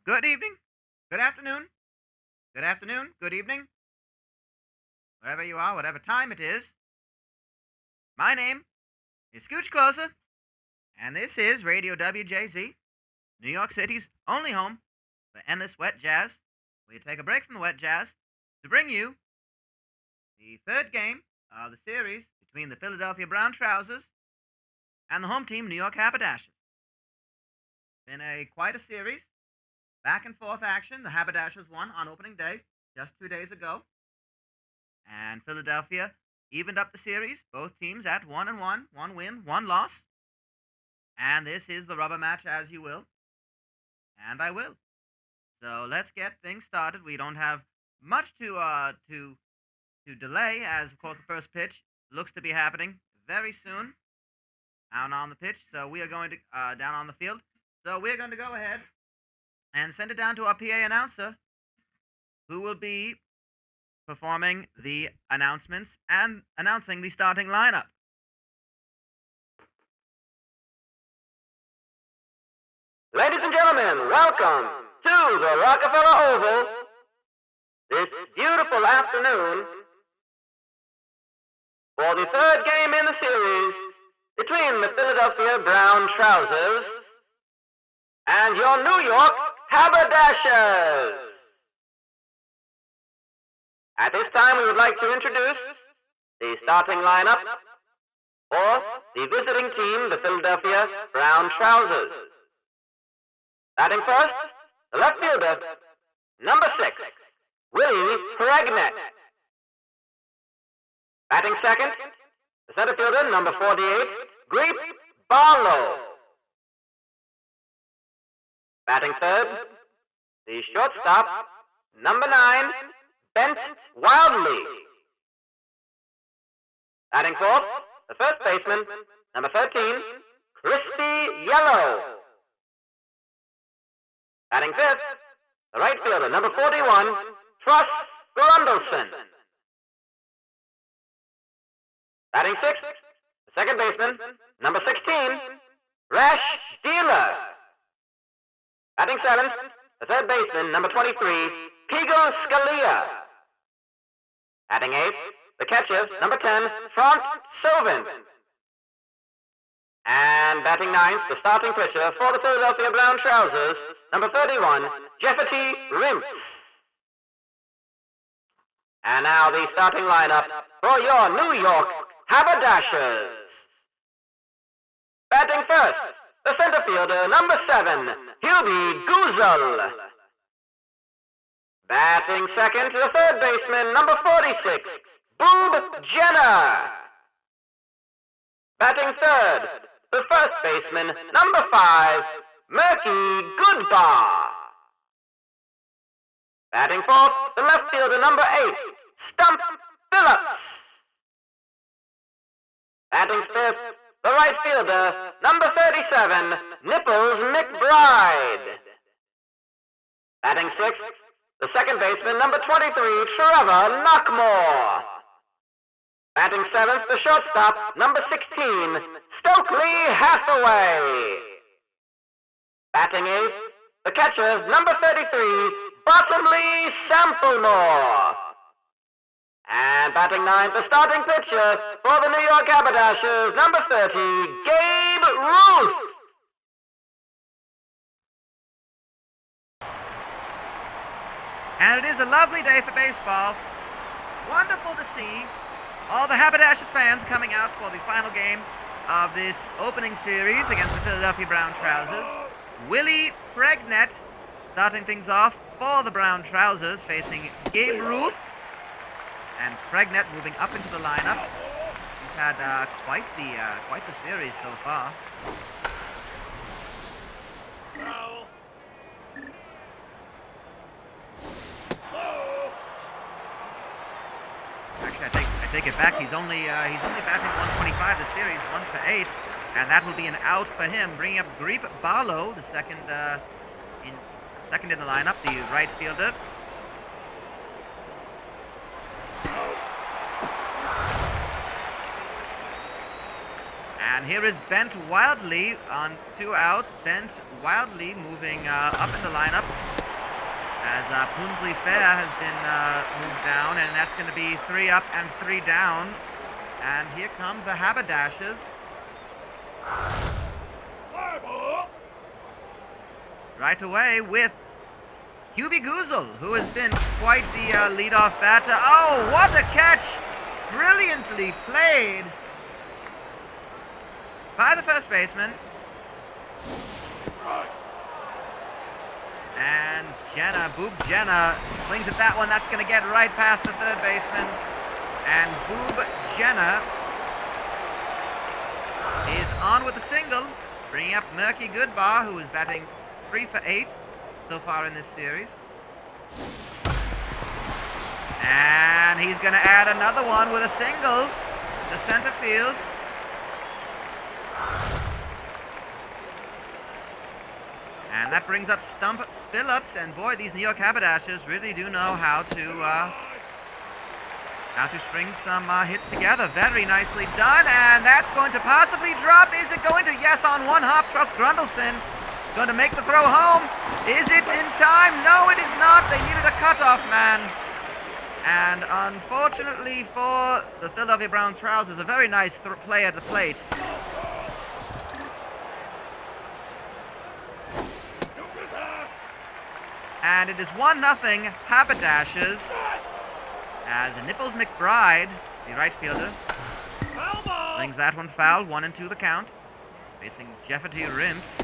Good evening, good afternoon, good evening, wherever you are, whatever time it is. My name is Scooch Closer, and this is Radio WJZ, New York City's only home for endless wet jazz. We take a break from the wet jazz to bring you the third game of the series between the Philadelphia Brown Trousers and the home team, New York Haberdashers. Been quite a series, back and forth action. The Haberdashers won on opening day just 2 days ago, and Philadelphia evened up the series. Both teams at 1-1, one win, one loss. And this is the rubber match, as you will, and I will. So let's get things started. We don't have much to delay, as of course the first pitch looks to be happening very soon down on the pitch. So we are going to down on the field. So we're going to go ahead and send it down to our PA announcer, who will be performing the announcements and announcing the starting lineup. Ladies and gentlemen, welcome to the Rockefeller Oval this beautiful afternoon for the third game in the series between the Philadelphia Brown Trousers and your New York Haberdashers. At this time, we would like to introduce the starting lineup for the visiting team, the Philadelphia Brown Trousers. Batting first, the left fielder, number 6, Willie Pregnett. Batting second, the center fielder, number 48, Greep Barlow. Batting third, the shortstop, number 9, Bent Wildly. Batting fourth, the first baseman, number 13, Crispy Yellow. Batting fifth, the right fielder, number 41, Truss Grundleson. Batting sixth, the second baseman, number 16, Rash Dealer. Batting seventh, the third baseman, number 23, Pigel Scalia. Batting eighth, the catcher, number 10, Front Sovin. And batting ninth, the starting pitcher for the Philadelphia Brown Trousers, number 31, Jefferty Rimps. And now the starting lineup for your New York Haberdashers. Batting first, the center fielder, number 7, Hubie Guzel. Batting second, the third baseman, number 46, Boob Jenner. Batting third, the first baseman, number 5, Murky Goodbar. Batting fourth, the left fielder, number 8, Stump Phillips. Batting fifth, the right fielder, number 37, Nipples McBride. Batting sixth, the second baseman, number 23, Trevor Knockmore. Batting seventh, the shortstop, number 16, Stokely Hathaway. Batting eighth, the catcher, number 33, Bottomley Samplemore. And batting ninth, the starting pitcher for the New York Haberdashers, number 30, Gabe Ruth. And it is a lovely day for baseball. Wonderful to see all the Haberdashers fans coming out for the final game of this opening series against the Philadelphia Brown Trousers. Willie Pregnett starting things off for the Brown Trousers, facing Gabe Ruth. And Pregnett moving up into the lineup. He's had quite the series so far. Actually, I take it back. He's only batting 125 this series, 1 for 8, and that will be an out for him. Bringing up Greep Barlow, the second in the lineup, the right fielder. And here is Bent Wildly on 2 outs. Bent Wildly moving up in the lineup. as Punsley Fair has been moved down, and that's going to be 3 up and 3 down. And here come the Haberdashers. Right away with Hubie Goozle, who has been quite the leadoff batter. Oh, what a catch! Brilliantly played by the first baseman. And Boob Jenner swings at that one. That's going to get right past the third baseman. And Boob Jenner is on with the single, bringing up Murky Goodbar, who is batting 3 for 8 so far in this series. And he's going to add another one with a single to center field. And that brings up Stump Phillips, and boy, these New York Haberdashers really do know how to string some hits together. Very nicely done, and that's going to possibly drop. Is it going to? Yes, on one hop. Truss Grundleson going to make the throw home. Is it in time? No, it is not. They needed a cutoff man. And unfortunately for the Philadelphia Brown Trousers, a very nice play at the plate. And it is 1-0 Haberdashers as Nipples McBride, the right fielder, brings that one foul. 1-2 the count, facing Jefferty Rimps.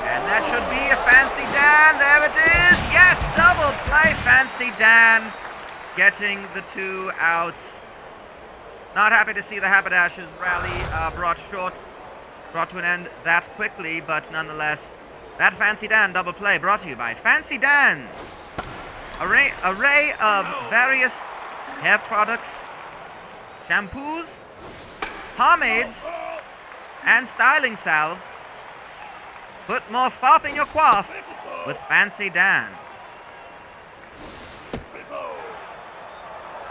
And that should be a Fancy Dan. There it is. Yes, double play. Fancy Dan getting the 2 outs. Not happy to see the Haberdashers rally brought to an end that quickly, but nonetheless, that Fancy Dan double play brought to you by Fancy Dan. Array of various hair products, shampoos, pomades, and styling salves. Put more fop in your coif with Fancy Dan.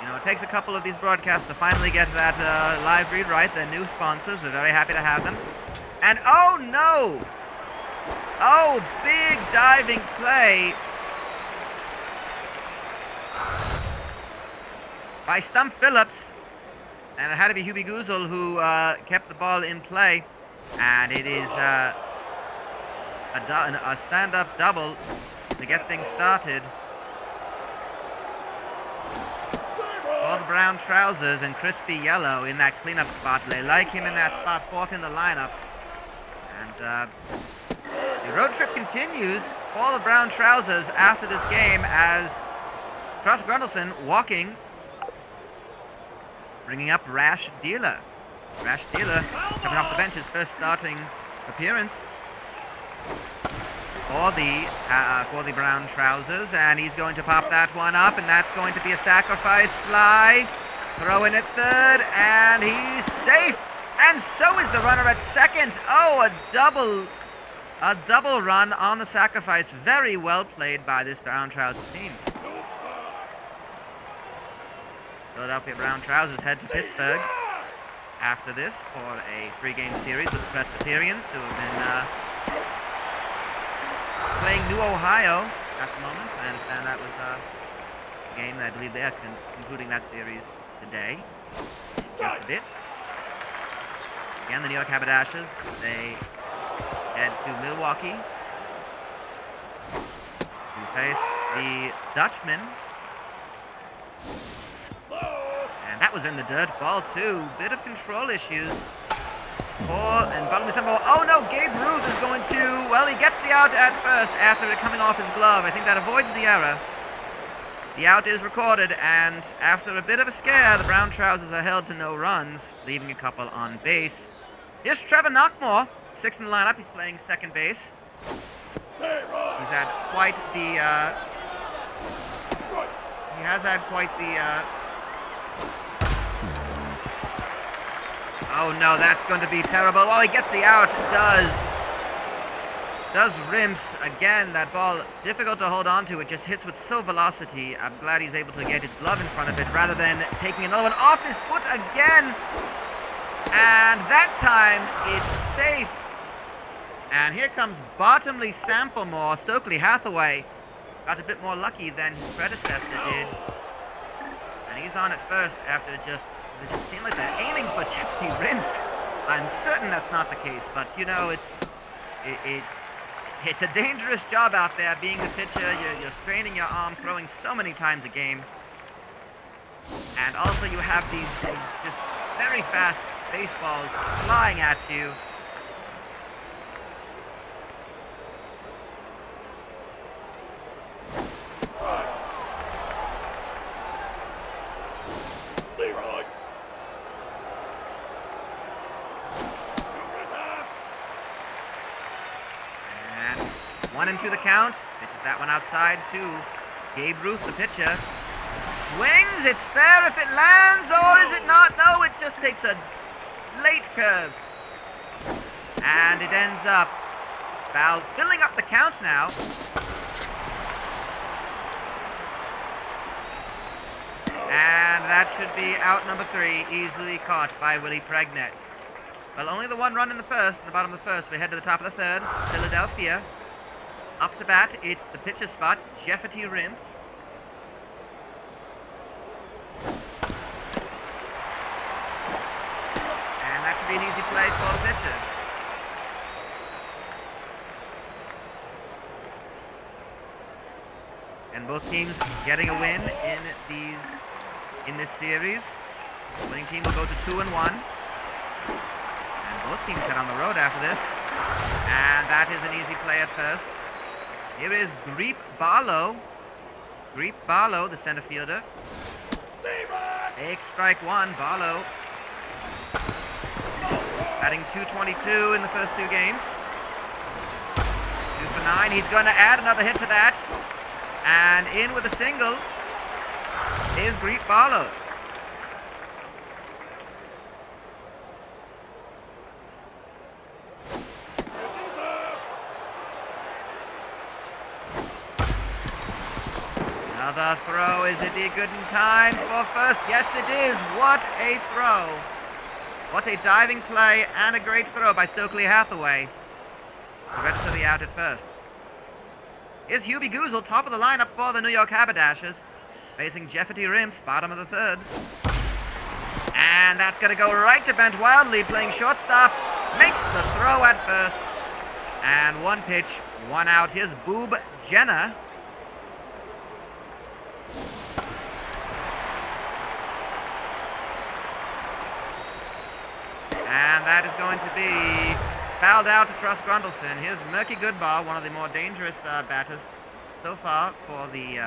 You know, it takes a couple of these broadcasts to finally get that live read right. They're new sponsors. We're very happy to have them. And oh no! Oh, big diving play by Stump Phillips. And it had to be Hubie Goozle who kept the ball in play. And it is a stand-up double to get things started for the Brown Trousers, and Crispy Yellow in that cleanup spot. They like him in that spot, 4th in the lineup. And the road trip continues for the Brown Trousers after this game as Truss Grundleson walking, bringing up Rash Dealer. Rash Dealer coming off the bench, his first starting appearance for the Brown Trousers, and he's going to pop that one up, and that's going to be a sacrifice fly. Throw in at third, and he's safe. And so is the runner at second. Oh, a double run on the sacrifice. Very well played by this Brown Trousers team. Philadelphia Brown Trousers head to Pittsburgh after this for a 3-game series with the Presbyterians, who have been playing New Ohio at the moment. I understand that was a game that I believe they are concluding that series today. Just a bit. Again, the New York Haberdashers, they head to Milwaukee to face the Dutchmen. And that was in the dirt. Ball 2. Bit of control issues. And bottom of the ball. Oh no, Gabe Ruth is going to, well, he gets the out at first after it coming off his glove. I think that avoids the error. The out is recorded, and after a bit of a scare, the Brown Trousers are held to no runs, leaving a couple on base. Here's Trevor Knockmore, 6th in the lineup. He's playing second base. He's had quite the, he has had quite the, oh no, that's going to be terrible. Oh, he gets the out. Does Rimps. Again, that ball difficult to hold on to. It just hits with so velocity. I'm glad he's able to get his glove in front of it rather than taking another one off his foot again. And that time, it's safe. And here comes Bottomley Samplemore. Stokely Hathaway got a bit more lucky than his predecessor did. And he's on at first after it just seemed like they're aiming for Jeopardy rims. I'm certain that's not the case, but you know, it's a dangerous job out there being the pitcher. You're straining your arm, throwing so many times a game. And also you have these just very fast baseballs flying at you. And 1-2 the count. Pitches that one outside to Gabe Ruth, the pitcher. Swings, it's fair if it lands, or is it not? No, it just takes a late curve. And it ends up foul, filling up the count now. And that should be out number 3, easily caught by Willie Pregnett. Well, only the one run in the first, in the bottom of the first. We head to the top of the third. Philadelphia. Up to bat, it's the pitcher spot, Jeopardy rims. And that should be an easy play for the pitcher. And both teams getting a win in this series. The winning team will go to 2-1. And both teams head on the road after this. And that is an easy play at first. Here is Greep Barlow. Greep Barlow, the center fielder. Take strike one, Barlow. Batting .222 in the first 2 games. 2 for 9. He's going to add another hit to that. And in with a single is Greep Barlow. Another throw. Is it good in time for first? Yes, it is. What a throw. What a diving play and a great throw by Stokely Hathaway to register the out at first. Here's Hubie Goozle, top of the lineup for the New York Haberdashers, facing Jeopardy Rimps, bottom of the third. And that's going to go right to Bent Wildley, playing shortstop. Makes the throw at first. And 1 pitch, 1 out. Here's Boob Jenner. And that is going to be fouled out to Truss Grundleson. Here's Murky Goodbar, one of the more dangerous batters so far for the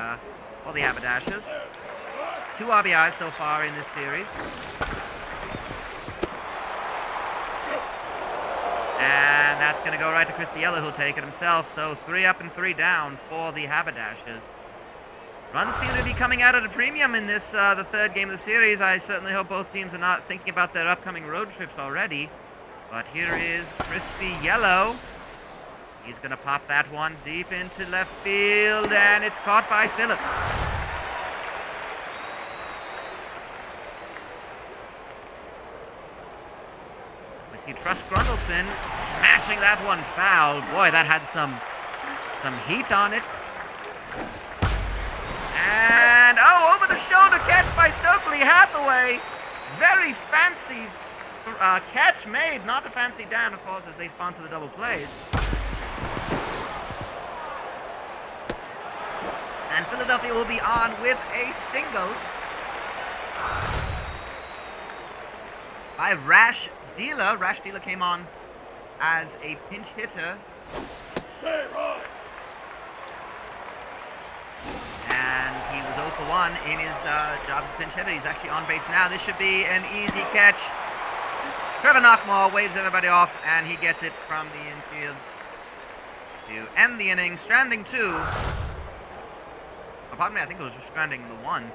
Haberdashers. 2 RBIs so far in this series. And that's going to go right to Chris Biella, who'll take it himself. So 3 up and 3 down for the Haberdashers. Runs seem to be coming out at a premium in this, the third game of the series. I certainly hope both teams are not thinking about their upcoming road trips already. But here is Crispy Yellow. He's going to pop that one deep into left field, and it's caught by Phillips. We see Truss Grundleson smashing that one foul. Boy, that had some heat on it. And, over the shoulder catch by Stokely Hathaway. Very fancy catch made, not a fancy down, of course, as they sponsor the double plays. And Philadelphia will be on with a single by Rash Dealer. Rash Dealer came on as a pinch hitter. And he was 0 for 1 in his job as a pinch hitter. He's actually on base now. This should be an easy catch. Trevor Knockmore waves everybody off, and he gets it from the infield to end the inning. Stranding 2. Oh, pardon me, I think it was stranding the 1.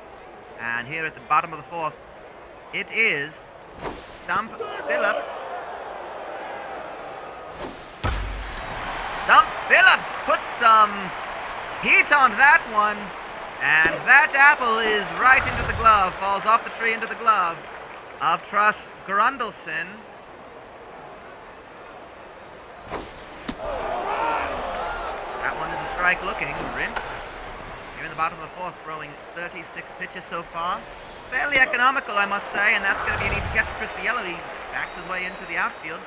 And here at the bottom of the 4th, it is Stump Phillips. Stump Phillips puts some heat on that one. And that apple is right into the glove, falls off the tree into the glove of Truss Grundleson. strike looking. Rince, here in the bottom of the fourth, throwing 36 pitches so far. Fairly economical, I must say, and that's going to be an easy catch for Crispy Yellow. He backs his way into the outfield.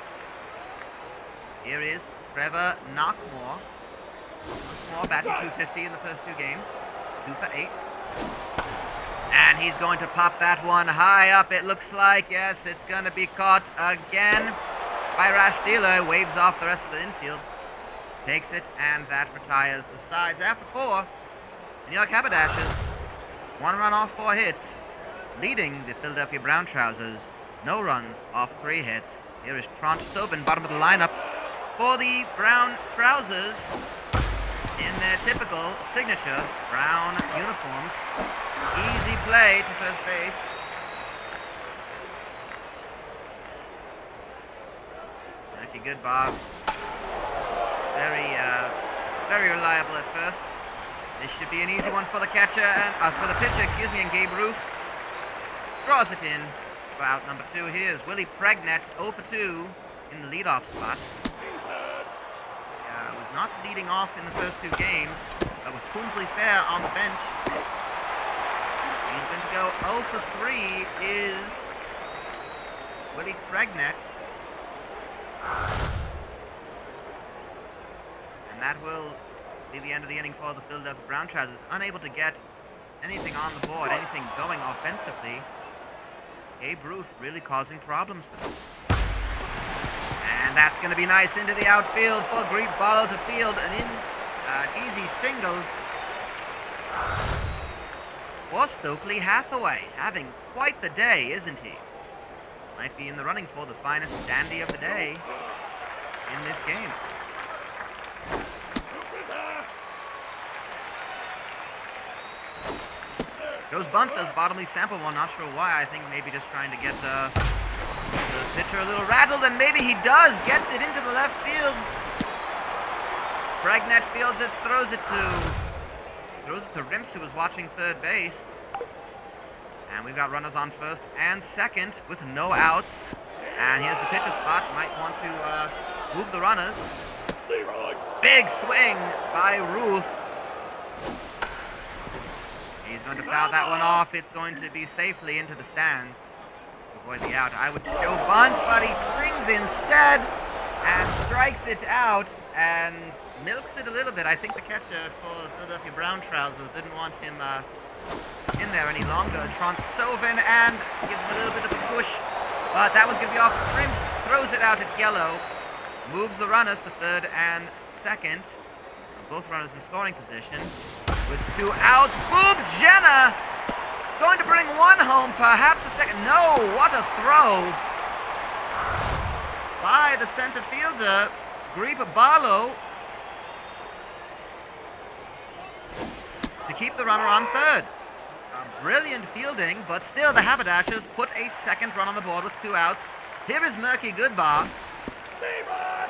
Here is Trevor Knockmore. Knockmore batting .250 in the first two games. 2 for 8. And he's going to pop that one high up, it looks like. Yes, it's going to be caught again by Rash Dealer. Waves off the rest of the infield. Takes it, and that retires the sides. After 4, the New York Haberdashers, 1 run off 4 hits, leading the Philadelphia Brown Trousers. No runs off 3 hits. Here is Trant Tobin, bottom of the lineup for the Brown Trousers in their typical signature brown uniforms. Easy play to first base. Okay, good Bob. Very reliable at first. This should be an easy one for the catcher and for the pitcher, and Gabe Ruth draws it in for out number 2. Here's Willie Pregnett, 0 for 2 in the leadoff spot. Was not leading off in the first 2 games, but with Poonsley Fair on the bench, he's going to go 0 for 3 is Willie Pregnett. And that will be the end of the inning for the Philadelphia Brown Trousers. Unable to get anything on the board, anything going offensively. Gabe Ruth really causing problems for them. And that's going to be nice into the outfield for Greep Barlow to field an easy single for Stokely Hathaway. Having quite the day, isn't he? Might be in the running for the finest dandy of the day in this game. Goes bunt, does Bottomley sample one, not sure why. I think maybe just trying to get the pitcher a little rattled, and maybe he does. Gets it into the left field. Pregnett fields it, throws it to Rimps, who was watching third base. And we've got runners on first and second with no outs. And here's the pitcher spot. Might want to move the runners. Big swing by Ruth. He's going to foul that one off. It's going to be safely into the stands to avoid the out. I would show bunt, but he swings instead and strikes it out and milks it a little bit. I think the catcher for the Philadelphia Brown Trousers didn't want him in there any longer. Trant Sovin and gives him a little bit of a push, but that one's going to be off. Rimps throws it out at yellow, moves the runners to third and second. Both runners in scoring position. With 2 outs, Boob Jenner going to bring 1 home, perhaps a second. No, what a throw by the center fielder, Greep Barlow, to keep the runner on third. Brilliant fielding, but still the Haberdashers put a second run on the board with 2 outs. Here is Murky Goodbar.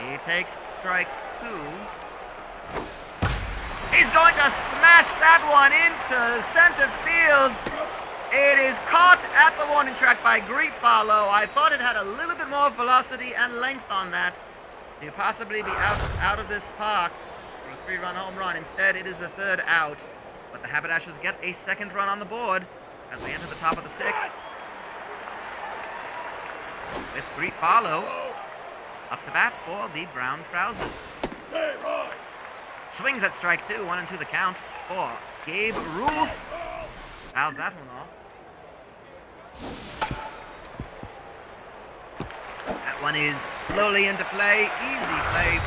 He takes strike 2. He's going to smash that one into center field. It is caught at the warning track by Greep Barlow. I thought it had a little bit more velocity and length on that to possibly be out of this park for a 3-run home run. Instead, it is the 3rd out. But the Haberdashers get a 2nd run on the board as we enter the top of the 6th. With Greep Barlow up to bat for the Brown Trousers. Swings at strike 2, 1 and 2 the count for Gabe Ruth. Fouls that one off. That one is slowly into play. Easy play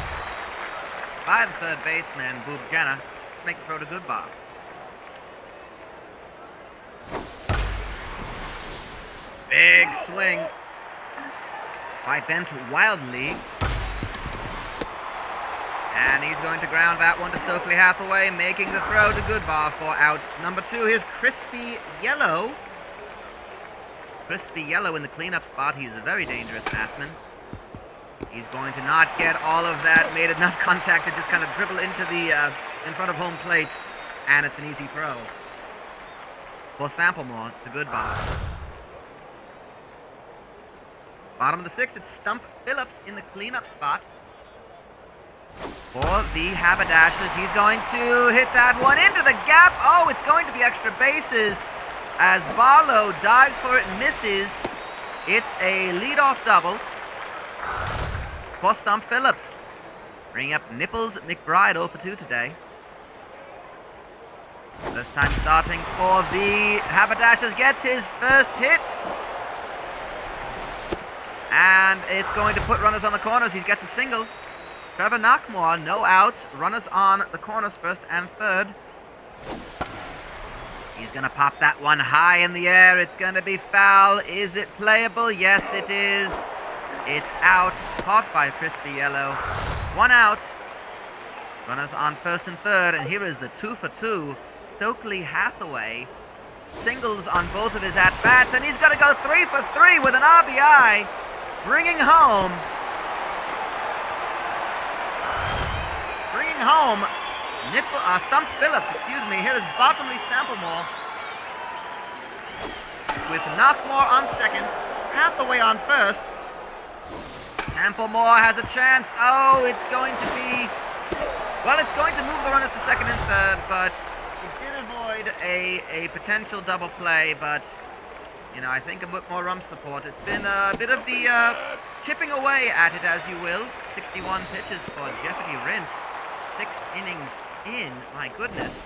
by the third baseman, Boob Jenner, to make the throw to Goodbar. Big swing by Bent Wildly. And he's going to ground that one to Stokely Hathaway, making the throw to Goodbar for out number 2. Here's Crispy Yellow. Crispy Yellow in the cleanup spot. He's a very dangerous batsman. He's going to not get all of that, made enough contact to just kind of dribble into the in front of home plate, and it's an easy throw for Samplemore to Goodbar. Bottom of the 6th, it's Stump Phillips in the cleanup spot. for the Haberdashers. He's going to hit that one into the gap. Oh, it's going to be extra bases as Barlow dives for it and misses. It's a leadoff double for Stump Phillips, bringing up Nipples McBridle for 2 today. First time starting for the Haberdashers, gets his first hit. And it's going to put runners on the corners. He gets a single. Trevor Knockmore, no outs. Runners on the corners, first and third. He's going to pop that one high in the air. It's going to be foul. Is it playable? Yes, it is. It's out. Caught by Crispy Yellow. 1 out. Runners on first and third. And here is the 2 for 2. Stokely Hathaway. Singles on both of his at-bats. And he's going to go 3 for 3 with an RBI. Bringing home Stump Phillips, Here is Bottomley Samplemore with Knockmore on second, Hathaway on first. Samplemore has a chance. Oh, it's going to move the runners to second and third, but it did avoid a potential double play, but I think a bit more run support. It's been a bit of the chipping away at it, as you will. 61 pitches for Jeopardy Rimps. 6 innings in. My goodness.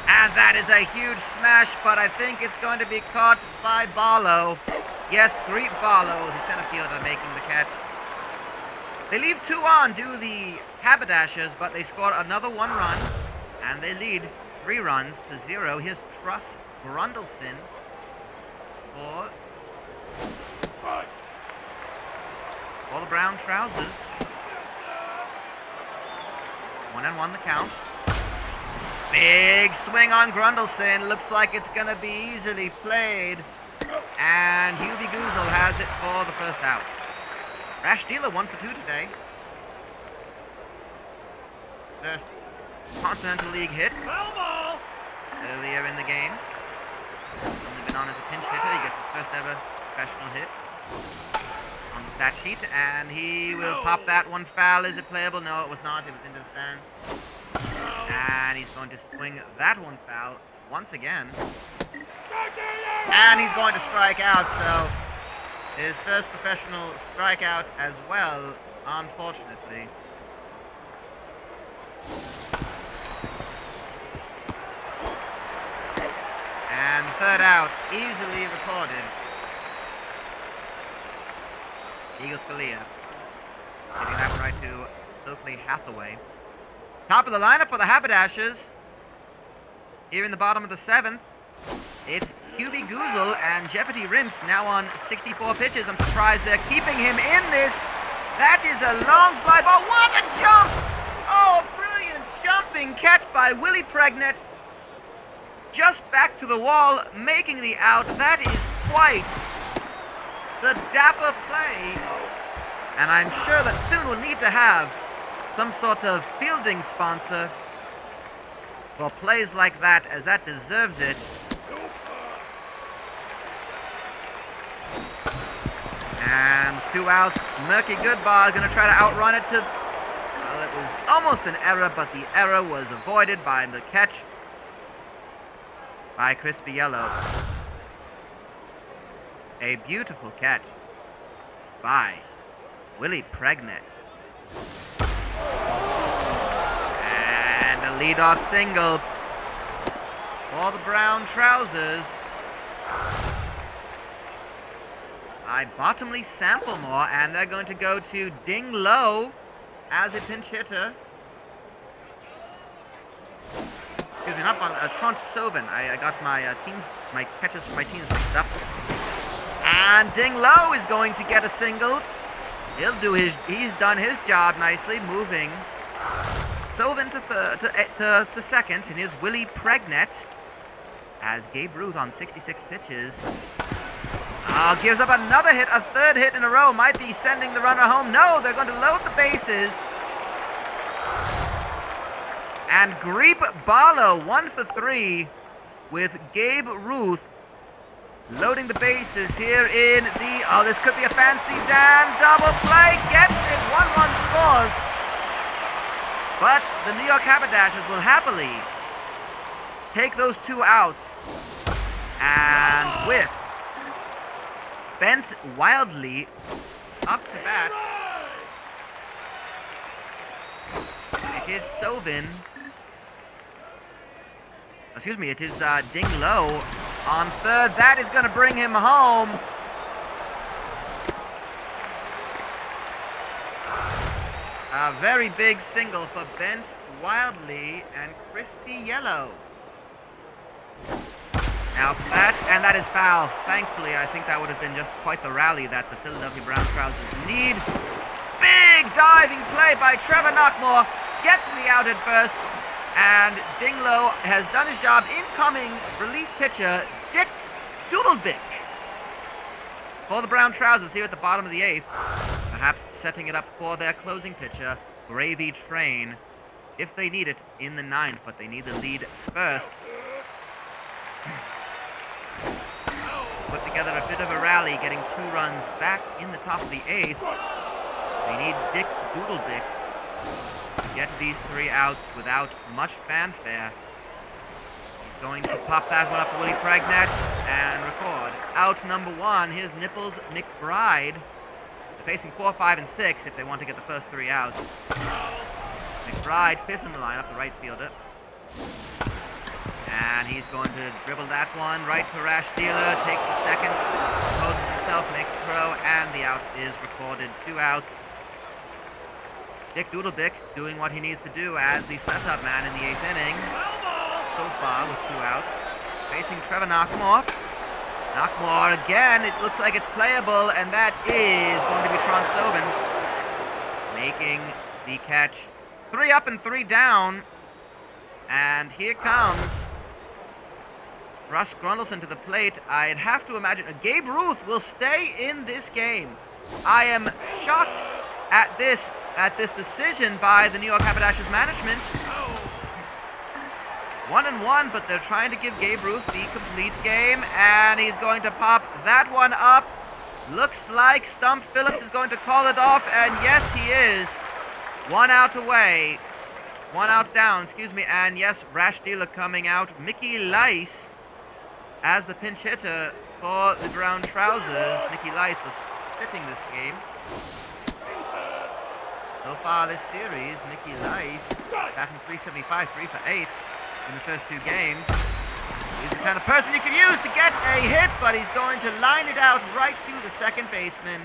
And that is a huge smash, but I think it's going to be caught by Barlow. Yes, Greet Barlow, the center fielder, making the catch. They leave 2 on, do the Haberdashers, but they score another 1 run, and they lead 3 runs to 0. Here's Truss Grundleson for the Brown Trousers. 1-1 the count. Big swing on Grundleson. Looks like it's going to be easily played. And Hubie Goozle has it for the first out. Rash Dealer 1 for 2 today. First Continental League hit earlier in the game. Only been on as a pinch hitter. He gets his first ever professional hit on the stat sheet, and he will pop that one foul. Is it playable? No, it was not. It was into the stands. And he's going to swing that one foul once again. And he's going to strike out, so his first professional strikeout as well, unfortunately. And the third out, easily recorded. Eagle Scalia hitting that one right to Stokely Hathaway. Top of the lineup for the Haberdashers. Here in the bottom of the 7th, it's Hubie Goozle and Jeopardy Rimps now on 64 pitches. I'm surprised they're keeping him in this. That is a long fly ball. What a jump! Oh, a brilliant jumping catch by Willie Pregnant. Just back to the wall, making the out. That is quite the dapper play. And I'm sure that soon we'll need to have some sort of fielding sponsor for plays like that, as that deserves it. And 2 outs. Murky Goodbar is going to try to outrun it to... Well, it was almost an error, but the error was avoided by the catch by Crispy Yellow. A beautiful catch by Willie Pregnant. And a leadoff single for the Brown Trousers by Bottomley Samplemore, and they're going to go to Ding Low as a pinch hitter. Excuse me, not Trent Sovin. I got my catches for my teams mixed up. And Ding Low is going to get a single. He's done his job nicely, moving Sovin to second, and here's Willie Pregnant as Gabe Ruth on 66 pitches. Gives up another hit, a third hit in a row. Might be sending the runner home. No, they're going to load the bases. And Greep Barlow 1 for 3 with Gabe Ruth loading the bases here in the... Oh, this could be a fancy Dan double play. Gets it. 1-1 scores. But the New York Haberdashers will happily take those 2 outs. And with Bent wildly up to bat, it is Sovin. Excuse me, it is Ding Low on third. That is going to bring him home. A very big single for Bent Wildly and Crispy Yellow. Now that, and that is foul. Thankfully, I think that would have been just quite the rally that the Philadelphia Brown Trousers need. Big diving play by Trevor Knockmore. Gets the out at first. And Dinglow has done his job. Incoming relief pitcher, Dick Doodlebick. For the Brown Trousers here at the bottom of the 8th. Perhaps setting it up for their closing pitcher, Gravy Train, if they need it in the 9th, but they need the lead first. Put together a bit of a rally, getting 2 runs back in the top of the 8th. They need Dick Doodlebick to get these 3 outs without much fanfare. He's going to pop that one up to Willie Pregnant and record. Out number 1, here's Nipples McBride. They're facing 4, 5, and 6 if they want to get the first 3 outs. McBride, 5th in the lineup, the right fielder. And he's going to dribble that one right to Rash Dealer, takes a second, poses himself, makes the throw, and the out is recorded. 2 outs. Dick Doodlebick doing what he needs to do as the setup man in the 8th inning. So far with 2 outs. Facing Trevor Knockmore. Knockmore again, it looks like it's playable, and that is going to be Tron Sobin making the catch. 3 up and 3 down. And here comes Russ Grundleson to the plate. I'd have to imagine Gabe Ruth will stay in this game. I am shocked at this decision by the New York Haberdashers management. 1-1, but they're trying to give Gabe Ruth the complete game, and he's going to pop that one up. Looks like Stump Phillips is going to call it off, and yes, he is. 1 out away. 1 out down, excuse me, and yes, Rash Dealer coming out. Mickey Lice as the pinch hitter for the Brown Trousers. Mickey Lice was sitting this game. So far this series, Mickey Lice batting .375, 3 for 8 in the first 2 games. He's the kind of person you can use to get a hit, but he's going to line it out right to the second baseman.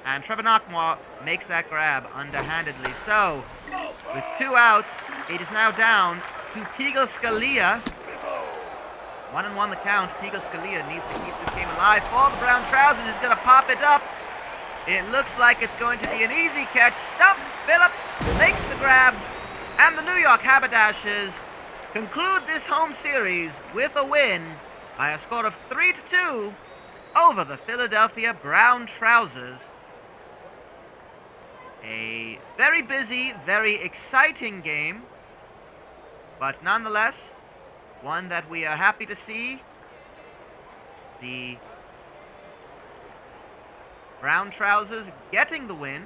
And Trevor Knockmore makes that grab underhandedly. So, with 2 outs, it is now down to Pegel Scalia. 1-1 the count. Pegel Scalia needs to keep this game alive for the Brown Trousers. He's going to pop it up. It looks like it's going to be an easy catch. Stump Phillips makes the grab. And the New York Haberdashers conclude this home series with a win by a score of 3-2 over the Philadelphia Brown Trousers. A very busy, very exciting game, but nonetheless, one that we are happy to see. The Brown Trousers getting the win.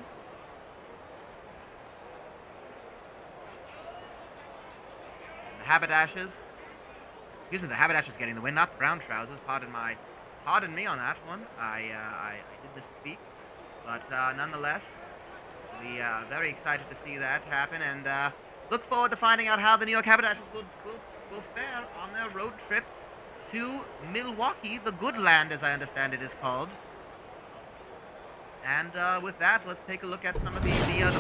The Haberdashers, the Haberdashers getting the win, not the Brown Trousers. Pardon me on that one. I did misspeak, but nonetheless, we are very excited to see that happen, and look forward to finding out how the New York Haberdashers will fare on their road trip to Milwaukee, the Good Land, as I understand it is called. And with that, let's take a look at some of the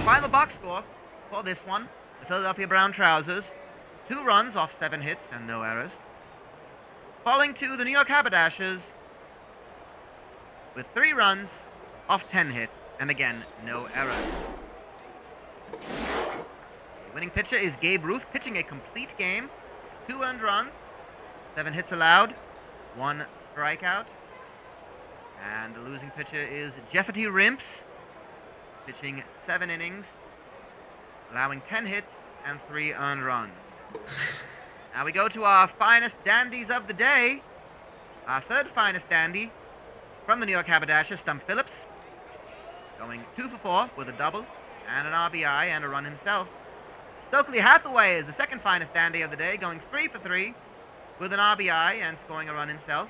final box score for this one. The Philadelphia Brown Trousers, 2 runs off 7 hits and no errors. Falling to the New York Haberdashers with 3 runs off 10 hits. And again, no errors. The winning pitcher is Gabe Ruth, pitching a complete game. 2 earned runs, 7 hits allowed, 1 strikeout. And the losing pitcher is Jeffety Rimps, pitching 7 innings, allowing 10 hits and 3 earned runs. Now we go to our finest dandies of the day. Our third finest dandy from the New York Haberdashers, Stump Phillips, going 2 for 4 with a double and an RBI and a run himself. Stokely Hathaway is the second finest dandy of the day, going 3 for 3 with an RBI and scoring a run himself.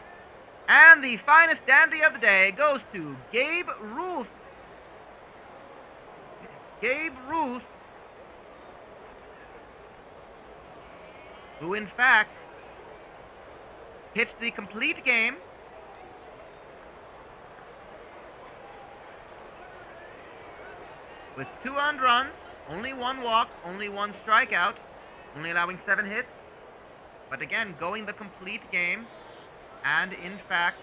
And the finest dandy of the day goes to Gabe Ruth. Gabe Ruth, who in fact pitched the complete game. With 2 earned runs, only 1 walk, only 1 strikeout, only allowing 7 hits. But again, going the complete game, and in fact,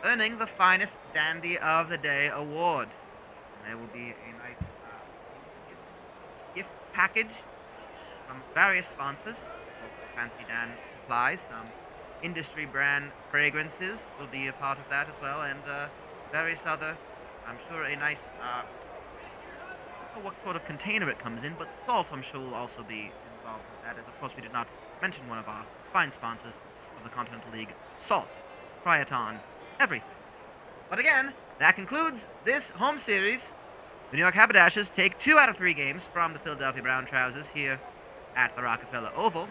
earning the finest dandy of the day award. And there will be a nice gift package from various sponsors. Also, Fancy Dan supplies, some industry brand fragrances will be a part of that as well, and various other, I'm sure, a nice, I don't know what sort of container it comes in, but salt, I'm sure, will also be involved with that, as of course we did not mention one of our fine sponsors of the Continental League, Salt, Cryoton, everything. But again, that concludes this home series. The New York Haberdashers take 2 out of 3 games from the Philadelphia Brown Trousers here at the Rockefeller Oval.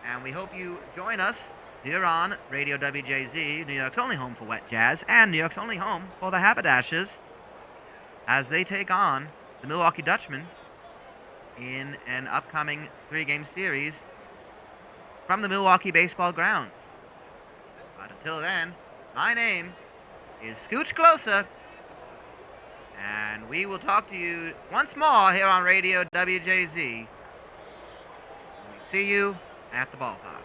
And we hope you join us here on Radio WJZ, New York's only home for wet jazz, and New York's only home for the Haberdashers, as they take on the Milwaukee Dutchmen in an upcoming 3-game series from the Milwaukee baseball grounds. But until then, my name is Scooch Closer, and we will talk to you once more here on Radio WJZ. We see you at the ballpark.